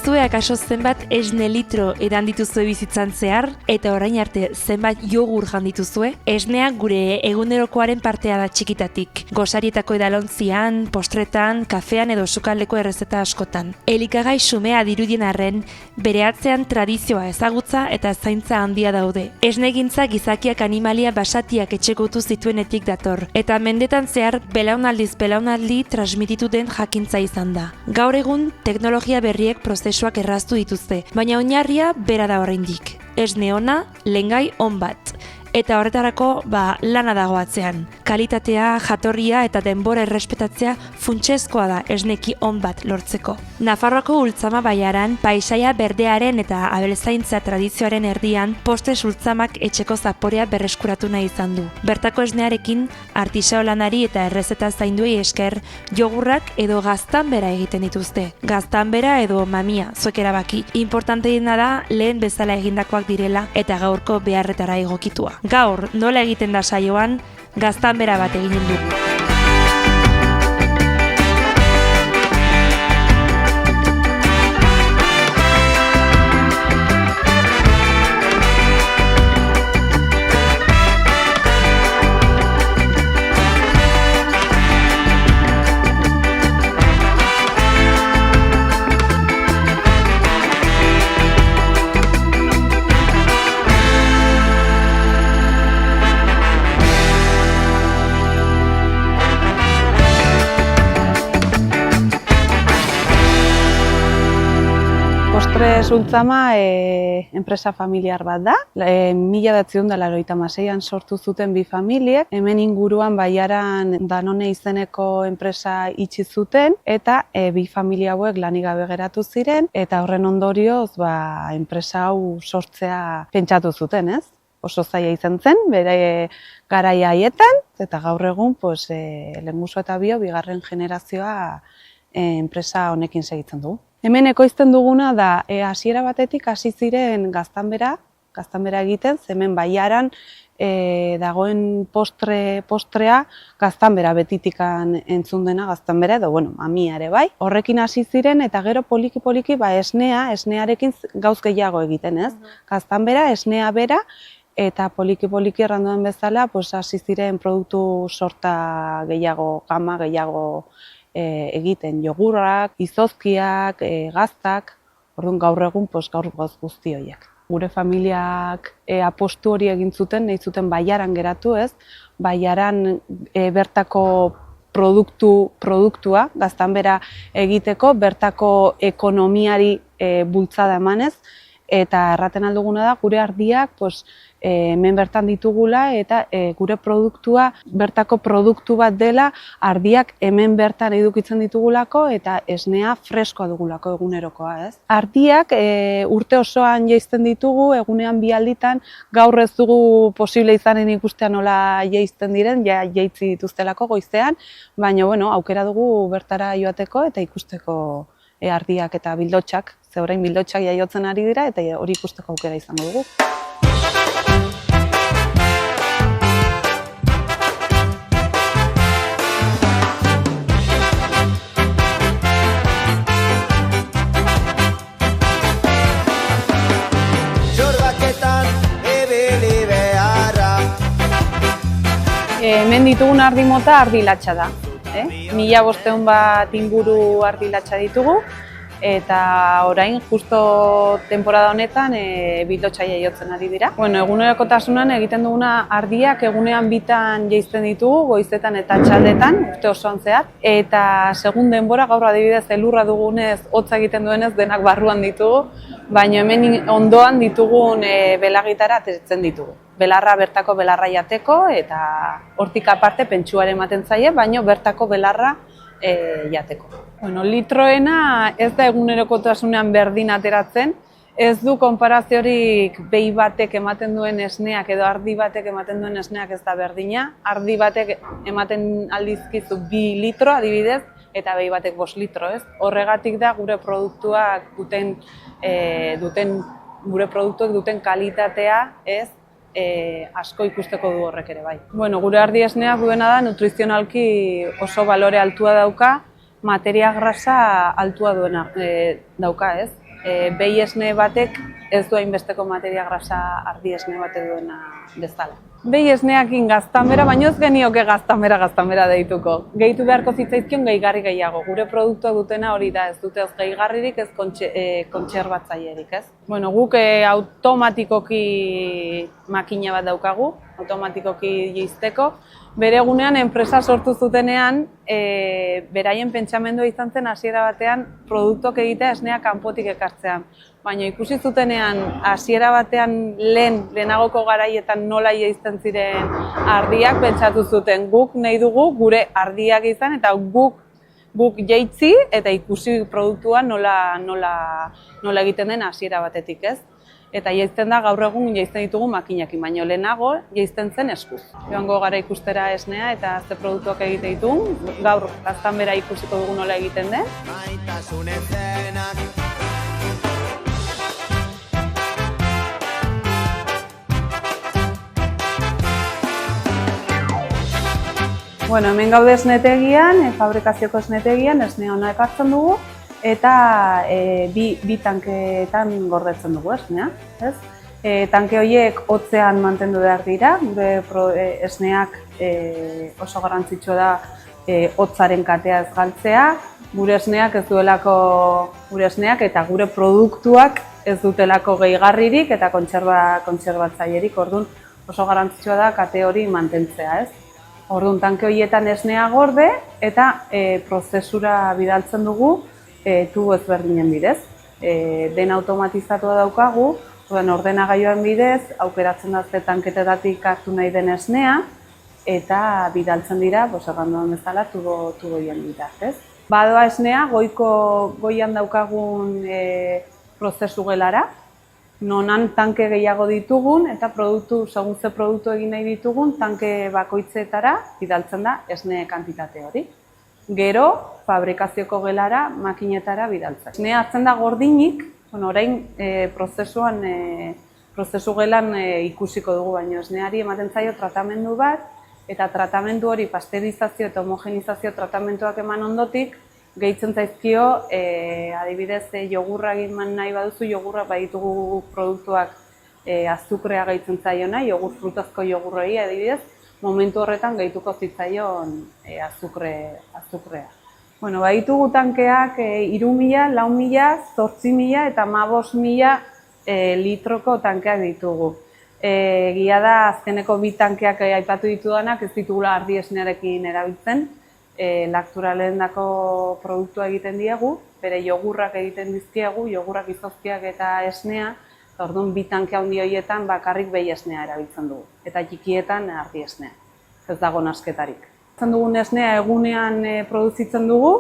Dakizue akaso zenbat esne litro edan dituzue bizitzan zehar, eta orain arte zenbat jogur jan dituzue? Esnea gure egunerokoaren partea da txikitatik. Gosarietako edalontzian, postretan, kafean edo sukaldeko errezeta askotan. Elikagai xumea dirudien arren, bere atzean tradizioa, ezagutza eta zaintza handia daude. Esnegintza gizakiak animalia basatiak etxekotu zituenetik dator, eta mendetan zehar belaunaldiz belaunaldi transmititu den jakintza izan da. Gaur egun teknologia berriek prozesuak erraztu dituzte, baina oinarria bera da oraindik. Esne ona, lehengai on bat. Eta horretarako, lana dago atzean. Kalitatea, jatorria eta denbora errespetatzea funtsezkoa da esneki on bat lortzeko. Nafarroako Ultzama baiaran, paisaia berdearen eta abeltzaintza tradizioaren erdian, Postres Ultzamak etxeko zaporea berreskuratu nahi izan du. Bertako esnearekin, artisau lanari eta errezeta zainduei esker, jogurrak edo gaztanbera egiten dituzte. Gaztanbera edo mamia, zuek erabaki. Importanteena da lehen bezala egindakoak direla eta gaurko beharretara egokitua. Gaur, nola egiten da saioan, gaztanbera bat eginen dugu. Postres Ultzama enpresa familiar bat da. 1986an sortu zuten bi familiek. Hemen inguruan Baiaran Danone izeneko enpresa itxi zuten eta bi familia hauek lanik gabe geratu ziren eta horren ondorioz enpresa hau sortzea pentsatu zuten, ez? Oso zaila izan zen, bere garaia haietan eta gaur egun lehengusu eta bigarren generazioa enpresa honekin segitzen dugu. Hemen ekoizten duguna da, hasiera batetik hasi ziren gaztanbera egiten, hemen Baiaran dagoen postrea gaztanbera betitikan entzun dena gaztanbera edo, mamia ere bai. Horrekin hasi ziren eta gero poliki-poliki esnearekin gauz gehiago egiten, ez? Gaztanbera, esnea bera eta poliki-poliki erranduan bezala hasi ziren produktu sorta gehiago, gama gehiago egiten, jogurrak, izozkiak, gaztak, orduan gaur egun gaur gauz guzti horiek. Gure familiak apostu hori egin zuten, nahi zuten Baiaran geratu, ez? Baiaran bertako produktua, gaztanbera egiteko, bertako ekonomiari bultzada emanez, eta erraten alduguna da gure ardiak hemen bertan ditugula eta gure produktua bertako produktu bat dela, ardiak hemen bertan edukitzen ditugulako eta esnea freskoa dugulako egunerokoa, ez? Ardiak urte osoan jaisten ditugu, egunean 2 alditan, gaur ez dugu posible izanen ikustea nola jaisten diren, jaitzi dituztelako goizean, baina aukera dugu bertara joateko eta ikusteko ardiak eta bildotxak, ze orain bildotxak jaiotzen ari dira eta hori ikusteko aukera izango dugu. Hemen ditugun ardi mota ardi latxa da. 1500 bat inguru ardi latxa ditugu eta orain justo temporada honetan bildotxa jaiotzen ari dira. Egunerokotasunan egiten duguna ardiak egunean 2 jaisten ditugu, goizetan eta txaldetan, urte osoan zehar. Eta segun denbora, gaur adibidez elurra dugunez, hotza egiten duenez denak barruan ditugu, baina hemen ondoan ditugun belagitara ateretzen ditugu. Belarra bertako belarra jateko eta hortik aparte pentsuaren ematen zaie, baina bertako belarra jateko. Litroena ez da egunerokotasunean berdin ateratzen, ez du konparaziorik behi batek ematen duen esneak edo ardi batek ematen duen esneak ez da berdina. Ardi batek ematen aldizkizu 2 litro adibidez eta behi batek 5 litro, ez? Horregatik da gure produktuak duten kalitatea, ez? Asko ikusteko du horrek ere bai. Gure ardi esneak duena da nutrizionalki oso balore altua dauka, materia grasa altua duena dauka, ez? behi esne batek ez du hainbesteko materia grasa ardi esne batek duena bezala. Behi esneakin gaztanbera, baino ez genioke gaztanbera deituko. Gehitu beharko zitzaizkion gehigarri gehiago. Gure produktua dutena hori da, ez dute ez gehigarririk, ez kontserbatzailerik, ez? Bueno, guk automatikoki makina bat daukagu, automatikoki jeizteko. Bere egunean enpresa sortu zutenean, beraien pentsamendua izan zen hasiera batean produktuak egitea esnea kanpotik ekartzean. Baina ikusi zutenean hasiera batean lehenagoko garaietan nola jeizten ziren ardiak pentsatu zuten guk nahi dugu gure ardiak izan eta guk jeitzi eta ikusi produktua nola egiten den hasiera batetik, ez? Eta jeizten da gaur egun jeizten ditugu makinakin, baina lehenago jeizten zen eskuz. Joango gara ikustera esnea eta ze produktuak egite ditugun, gaur gaztanbera ikusiko dugu nola egiten den. Bueno, hemen gaude esnetegian, fabrikazioko esnetegian, esnea ona ekartzen dugu eta bi tankeetan gordetzen dugu esnea, ez? Tanke horiek hotzean mantendu behar dira, gure esneak oso garrantzitsua da hotzaren katea ez galtzea, gure esneak eta gure produktuak ez dutelako gehigarririk eta kontserbatzailerik, orduan oso garrantzitsua da kate hori mantentzea, ez? Orduan, tanke horietan esnea gorde eta prozesura bidaltzen dugu tubo ezberdinen bidez. Dena automatizatua daukagu, ordenagailuan bidez, aukeratzen da ze tanketetatik hartu nahi den esnea eta bidaltzen dira, erranduan bezala, tubo horien bitartez. Badoa esnea goian daukagun prozesu gelara, nonan tanke gehiago ditugun eta segun ze produktu egin nahi ditugun, tanke bakoitzetara bidaltzen da esne kantitate hori. Gero, fabrikazioko gelara, makinetara bidaltzen. Esnea hartzen da gordinik, orain prozesu gelan ikusiko dugu, baina esneari ematen zaio tratamendu bat, eta tratamendu hori pasteurizazio eta homogenizazio tratamentuak eman ondotik, gehitzen zaizkio, adibidez, jogurra egin nahi baduzu, jogurra baditugu produktuak azukrea gehitzen zaiona, frutazko jogurroi adibidez, momentu horretan gehituko zitzaion azukrea. Bueno, baditugu tankeak 3.000, 4.000, 8.000 eta 15.000 litroko tankeak ditugu. Egia da, azkeneko bi tankeak aipatu ditudanak ez ditugula ardi esnearekin erabiltzen, lakturalendako produktua egiten diegu, bere jogurrak egiten dizkiegu, jogurrak izozkiak eta esnea, eta orduan bi tanke handi horietan bakarrik behi esnea erabiltzen dugu, eta txikietan ardi esnea, ez dago nasketarik. Dugun esnea egunean produzitzen dugu,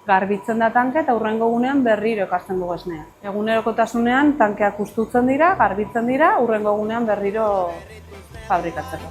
garbitzen da tanke eta hurrengo egunean berriro ekartzen dugu esnea. Egunerokotasunean tankeak hustutzen dira, garbitzen dira, hurrengo egunean berriro fabrikatzeko.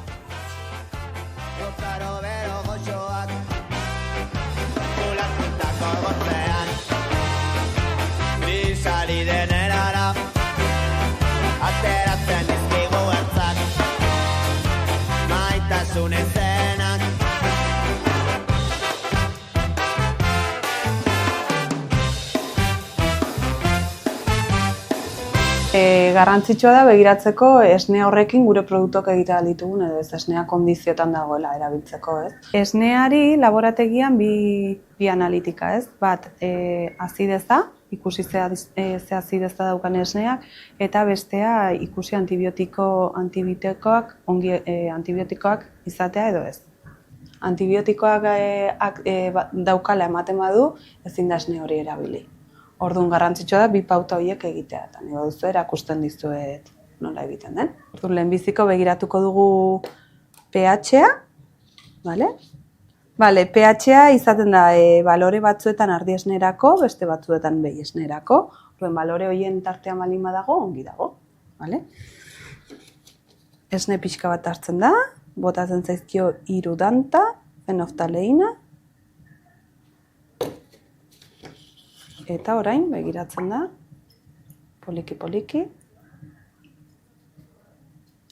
Garrantzitsua da begiratzeko esne horrekin gure produktuak egitea ditugun edo ez esnea kondizioetan dagoela erabiltzeko, ez? Esneari laborategian bi analitika, ez? Bat, azideza, ikusi ze azideza daukan esneak, eta bestea ikusi antibiotikoak izatea edo ez. Antibiotikoak daukala ematen badu, ezin da esne hori erabili. Orduan garrantzitsua da bi pauta horiek egitea, eta nahi baduzu erakusten dizuet nola egiten den. Orduan lehenbiziko begiratuko dugu pH-a, bale? Bale, pH-a izaten da balore batzuetan ardi esnerako, beste batzuetan behi esnerako. Orduan balore horien tartean baldin badago, ongi dago, bale? Esne pixka bat hartzen da, botatzen zaizkio 3 danta, fenoftaleina, eta orain begiratzen da, poliki-poliki,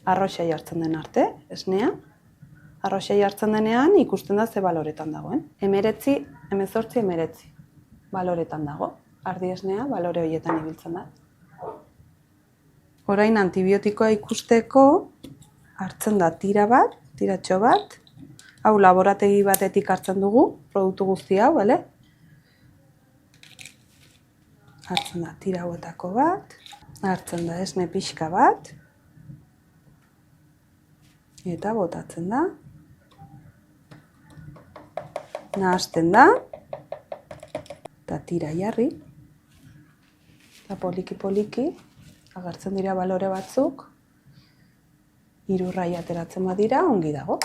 arroxai hartzen den arte, esnea. Arroxai hartzen denean ikusten da ze baloretan dagoen. 19, 18 baloretan dago. ardi esnea balore horietan ibiltzen da. Orain antibiotikoa ikusteko hartzen da tiratxo bat. Hau laborategi batetik hartzen dugu, produktu guzti hau, bale? Hartzen da tira hauetako bat, hartzen da esne pixka bat, eta botatzen da. Nahasten da, eta tira jarri, eta poliki-poliki agertzen dira balore batzuk, 3 raia ateratzen badira, ongi dago.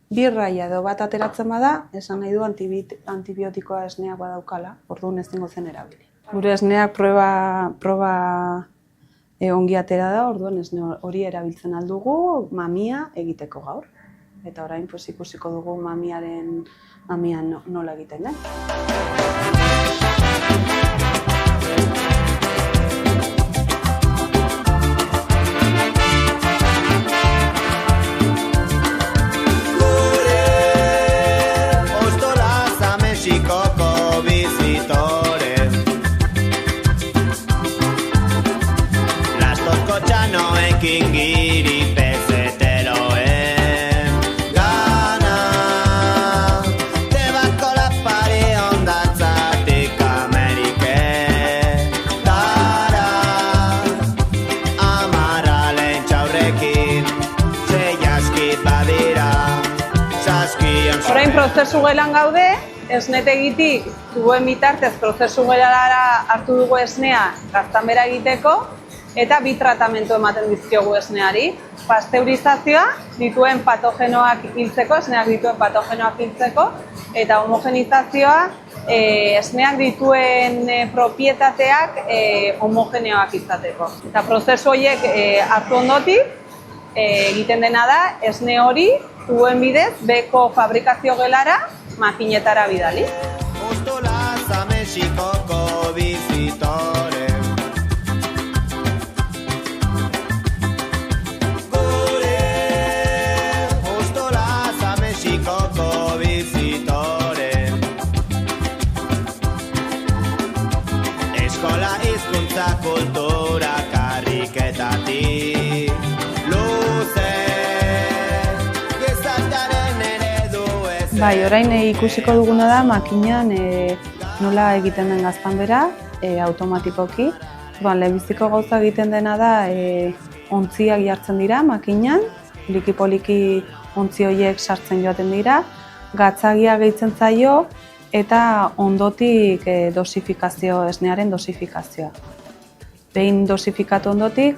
2 raia edo bat ateratzen bada, esan nahi du antibiotikoa esneak badaukala, orduan ez dingo zen erabili. Gure esneak proba ongi atera da, orduan esne hori erabiltzen aldugu mamia egiteko gaur. Eta orain ikusiko dugu mamia nola egiten den. Orain prozesu gelan gaude, esnetegitik duen bitartez prozesu gelara hartu dugu esnea gaztanbera egiteko eta 2 tratamentu ematen dizkiogu esneari. Pasteurizazioa dituen patogenoak hiltzeko, esneak dituen patogenoak hiltzeko, eta homogenizazioa esneak dituen propietateak homogeneoak izateko. Eta prozesu horiek hartu ondotik egiten dena da esne hori duen bidez beko fabrikazio gelara makinetara bidali. Eskola hizkuntza kultura karriketatik luze gizartearen eredu ez. Bai, orain ikusiko duguna da makinan nola egiten den gaztanbera automatikoki. Lehenbiziko gauza egiten dena da ontziak jartzen dira makinan, poliki-poliki ontzi horiek sartzen joaten dira, gatzagia gehitzen zaio, eta ondotik esnearen dosifikazioa. Behin dosifikatu ondotik,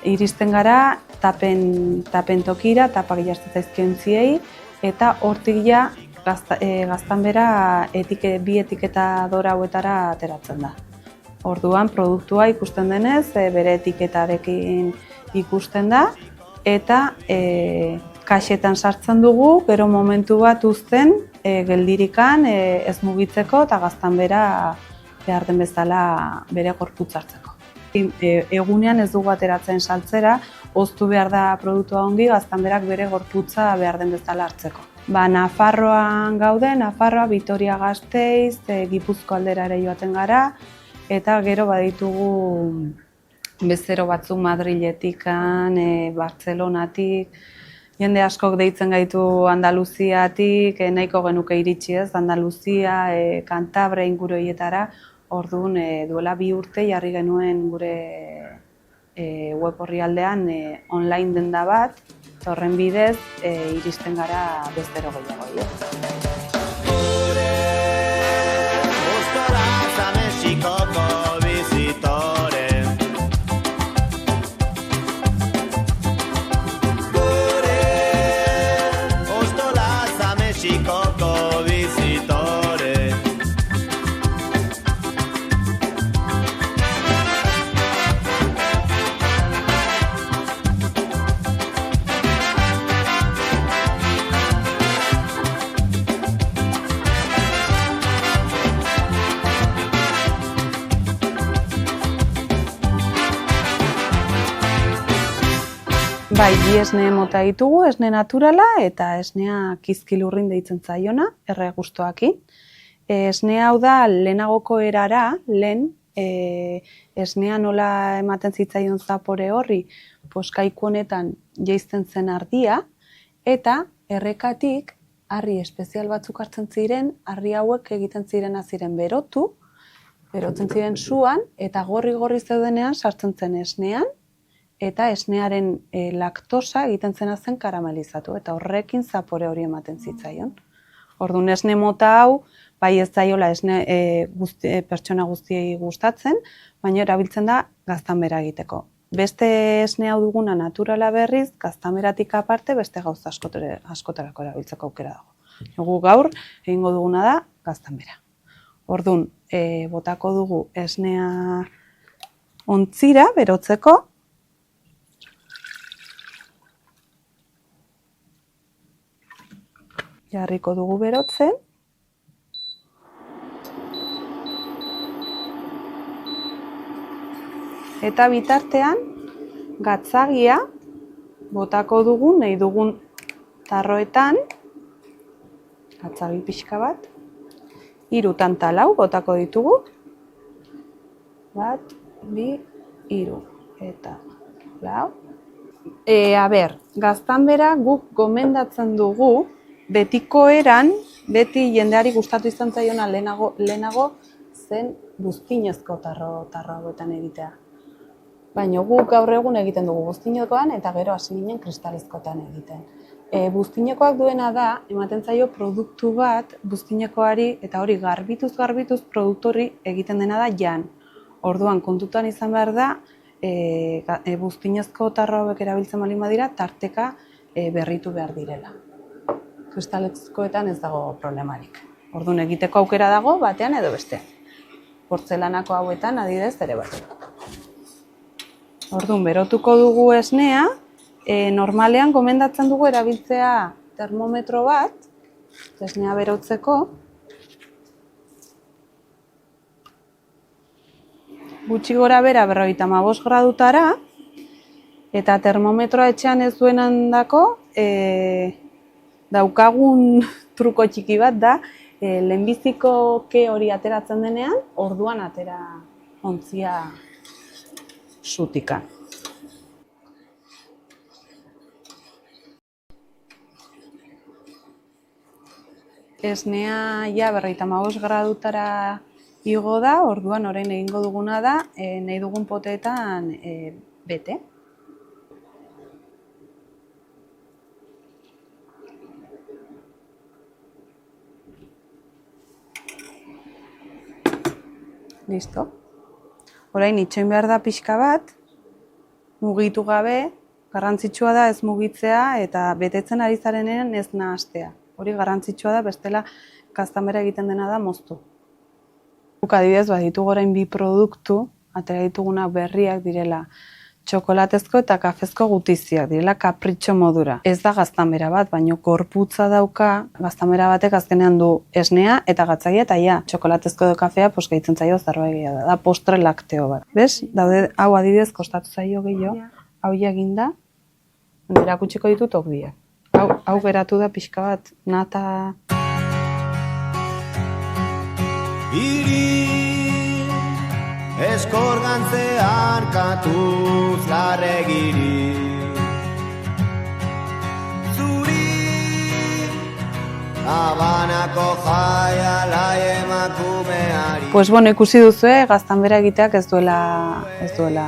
iristen gara tapen tokira, tapak jartzen zaizkio ontziei, eta hortik ja gaztanbera 2 etiketadora hauetara ateratzen da. Orduan, produktua ikusten denez, bere etiketarekin ikusten da, eta kaxetan sartzen dugu, gero momentu bat uzten, geldirikan ez mugitzeko eta gaztanbera behar den bezala bere gorputza hartzeko. Egunean ez dugu ateratzen saltzera, oztu behar da produktua ongi, gaztanberak bere gorputza behar den bezala hartzeko. Nafarroan gaude, Nafarroa, Vitoria-Gasteiz, Gipuzko aldera ere joaten gara, eta gero baditugu bezero batzuk Madriletikan, Bartzelonatik, jende askok deitzen gaitu Andaluziatik, nahiko genuke iritsi ez, Andaluzia, Kantabre inguru horietara, orduan duela 2 urte jarri genuen gure web orrialdean online denda bat, horren bidez iristen gara bezero gehiago. Bai, 2 esne mota ditugu, esne naturala eta esnea kizkilurrin deitzen zaiona, erregustoakin. Esne hau da lehenagoko erara, esnea nola ematen zitzaion zapore horri, kaiku honetan jaisten zen ardia, eta errekatik harri espezial batzuk hartzen ziren, harri hauek egiten ziren berotzen ziren suan, eta gorri zeudenean sartzen zen esnean, eta esnearen laktosa egiten zena zen karamelizatu, eta horrekin zapore hori ematen zitzaion. Orduan esne mota hau, bai ez zaiola pertsona guztiei gustatzen, baina erabiltzen da gaztanbera egiteko. Beste esne hau duguna naturala berriz, gaztanberatik aparte beste gauza askotarako erabiltzeko aukera dago. Gu gaur egingo duguna da gaztanbera. Orduan, botako dugu esnea ontzira berotzeko. Jarriko dugu berotzen. Eta bitartean, gatzagia botako dugu nahi dugun tarroetan, gatzagi pixka bat, 3 eta 4 botako ditugu. 1, 2, 3 eta 4. Gaztanbera guk gomendatzen dugu, betiko eran, beti jendeari gustatu izan zaiona lehenago zen buztinezko tarro hauetan egitea. Baina guk gaur egun egiten dugu buztinekoan eta gero hasi ginen kristalizkotan egiten. Buztinekoak duena da, ematen zaio produktu bat buztinekoari eta hori garbituz produktu hori egiten dena da jan. Orduan kontutan izan behar da, buztinezko tarro hauek erabiltzen baldin badira, tarteka berritu behar direla. Kristalizkoetan ez dago problemarik. Orduan egiteko aukera dago, batean edo bestean. Portzelanako hauetan adidez ere bat. Orduan, berotuko dugu esnea, normalean gomendatzen dugu erabiltzea termometro bat, esnea berotzeko. Gutxi gora bera 55 gradutara, eta termometroa etxean ez duenandako, daukagun truko txiki bat da, lehenbiziko ke hori ateratzen denean, orduan atera ontzia sutika. Esnea ja 55 gradutara igo da, orduan orain egingo duguna da, nahi dugun poteetan bete. Listo. Orain itxoin behar da pixka bat, mugitu gabe, garrantzitsua da ez mugitzea eta betetzen ari zarenean ez nahastea. Hori garrantzitsua da, bestela gaztanbera egiten dena da moztu. Guk adibidez baditu orain 2 produktu, atera ditugunak berriak direla txokolatezko eta kafezko gutiziak, direla kapritxo modura. Ez da gaztanbera bat, baina gorputza dauka, gaztanbera batek azkenean du esnea eta gatzagia eta ja, txokolatezko edo kafea gehitzen zaio zerbait da postre lakteo bat. Bez? Daude, hau adibidez kostatu zaio gehiago, hau eginda, erakutsiko ditut biak. Hau geratu da pixka bat, nata... Eskorgantzean katuz larregiri Zuri Habanako jaiala emakumeari Pues bueno, ikusi duzue, gaztanbera egiteak ez duela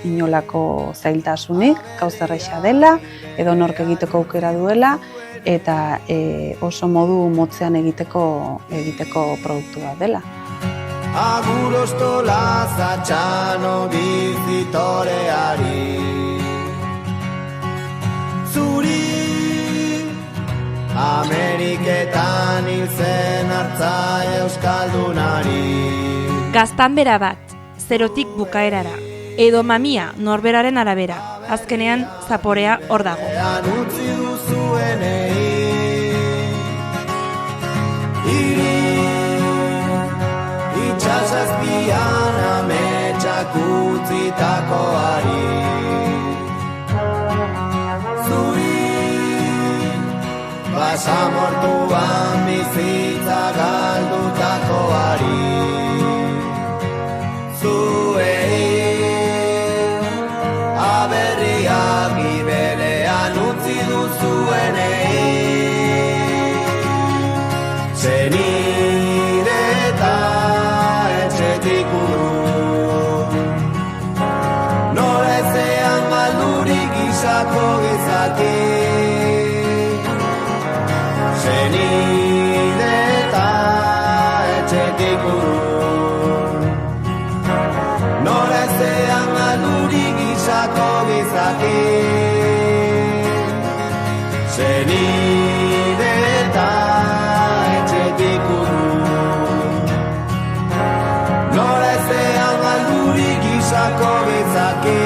inolako zailtasunik, gauza erraza dela, edo nork egiteko aukera duela, eta oso modu motzean egiteko produktu bat dela. Agur ostola zatxano bizitoreari Zuri Ameriketan hil zen hartzai euskaldunari Gaztanbera bat, zerotik bukaerara, edo mamia norberaren arabera, azkenean zaporea hor dago. Utzi duzuenei Itxasazpian ametsak utzitakoari Zuri basamortuan bizitza galdutakoari. Aberriak gibelean utzi duzuenei, zenide eta etxetik urrun, norezean maldurik izako gizaki, zenide eta etxetik urrun, norezean maldurik izako gizaki, zenide eta etxetik urrun, norezean maldurik izako gizaki,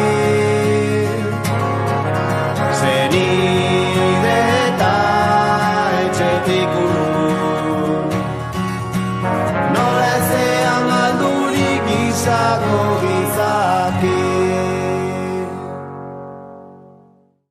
zenide eta etxetik urrun, norezean maldurik izako